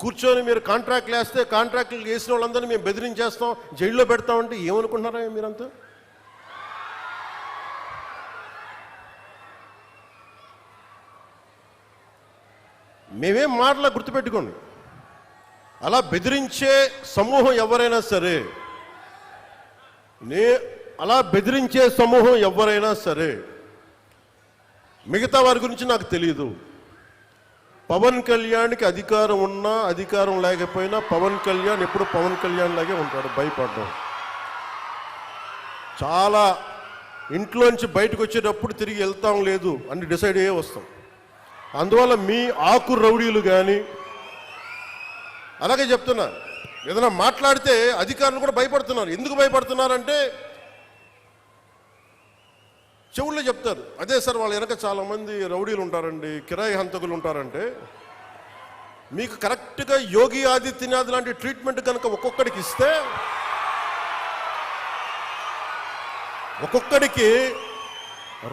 కూర్చొని మీరు కాంట్రాక్ట్లు వేస్తే కాంట్రాక్ట్లు వేసిన వాళ్ళందరినీ మేము బెదిరించేస్తాం, జైల్లో పెడతామంటే ఏమనుకుంటున్నారా మీరంతా? మేమేం మాటలా గుర్తుపెట్టుకోండి. అలా బెదిరించే సమూహం ఎవరైనా సరే, అలా బెదిరించే సమూహం ఎవరైనా సరే, మిగతా వారి గురించి నాకు తెలియదు. పవన్ కళ్యాణ్కి అధికారం ఉన్నా అధికారం లేకపోయినా పవన్ కళ్యాణ్ ఎప్పుడు పవన్ కళ్యాణ్ లాగే ఉంటాడు. భయపడ్డాం. చాలా ఇంట్లోంచి బయటకు వచ్చేటప్పుడు తిరిగి వెళ్తాం లేదు అని డిసైడ్ అయ్యే వస్తాం. అందువల్ల మీ ఆకు రౌడీలు కానీ, అలాగే చెప్తున్నా, ఏదైనా మాట్లాడితే అధికారులు కూడా భయపడుతున్నారు. ఎందుకు భయపడుతున్నారంటే చెవుల్లో చెప్తారు, అదే సార్ వాళ్ళ వెనక చాలామంది రౌడీలు ఉంటారండి, కిరాయి హంతకులు ఉంటారంటే, మీకు కరెక్ట్గా యోగి ఆదిత్యనాథ్ లాంటి ట్రీట్మెంట్ కనుక ఒక్కొక్కడికి ఇస్తే, ఒక్కొక్కడికి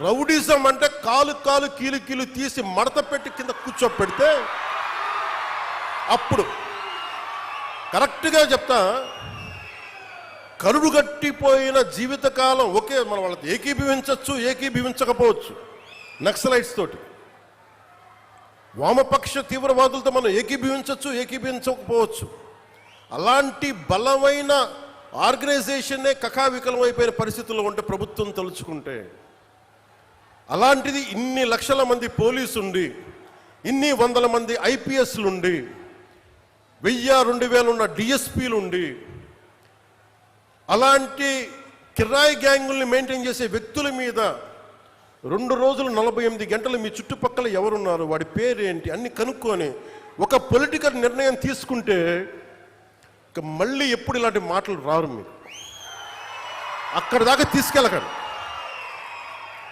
రౌడీజం అంటే కాలు కాలు కీలు కీలు తీసి మడత పెట్టి కింద కూర్చోపెడితే, అప్పుడు కరెక్ట్గా చెప్తా, కరుడు గట్టిపోయిన జీవితకాలం ఒకే మన వాళ్ళతో ఏకీభవించవచ్చు, ఏకీభవించకపోవచ్చు. నక్సలైట్స్ తోటి, వామపక్ష తీవ్రవాదులతో మనం ఏకీభవించవచ్చు, ఏకీభవించకపోవచ్చు. అలాంటి బలమైన ఆర్గనైజేషన్నే కకావికలం అయిపోయిన పరిస్థితుల్లో ఉంటే ప్రభుత్వం తలుచుకుంటే, అలాంటిది ఇన్ని లక్షల మంది పోలీసు ఉండి, ఇన్ని వందల మంది ఐపీఎస్లు ఉండి, 1000-2000 ఉన్న డిఎస్పీలు ఉండి, అలాంటి కిరాయి గ్యాంగుల్ని మెయింటైన్ చేసే వ్యక్తుల మీద 2 రోజులు 48 గంటలు మీ చుట్టుపక్కల ఎవరున్నారు, వాడి పేరేంటి అన్ని కనుక్కొని ఒక పొలిటికల్ నిర్ణయం తీసుకుంటే మళ్ళీ ఎప్పుడు ఇలాంటి మాటలు రారు. మీరు అక్కడి దాకా తీసుకెళ్ళకండి.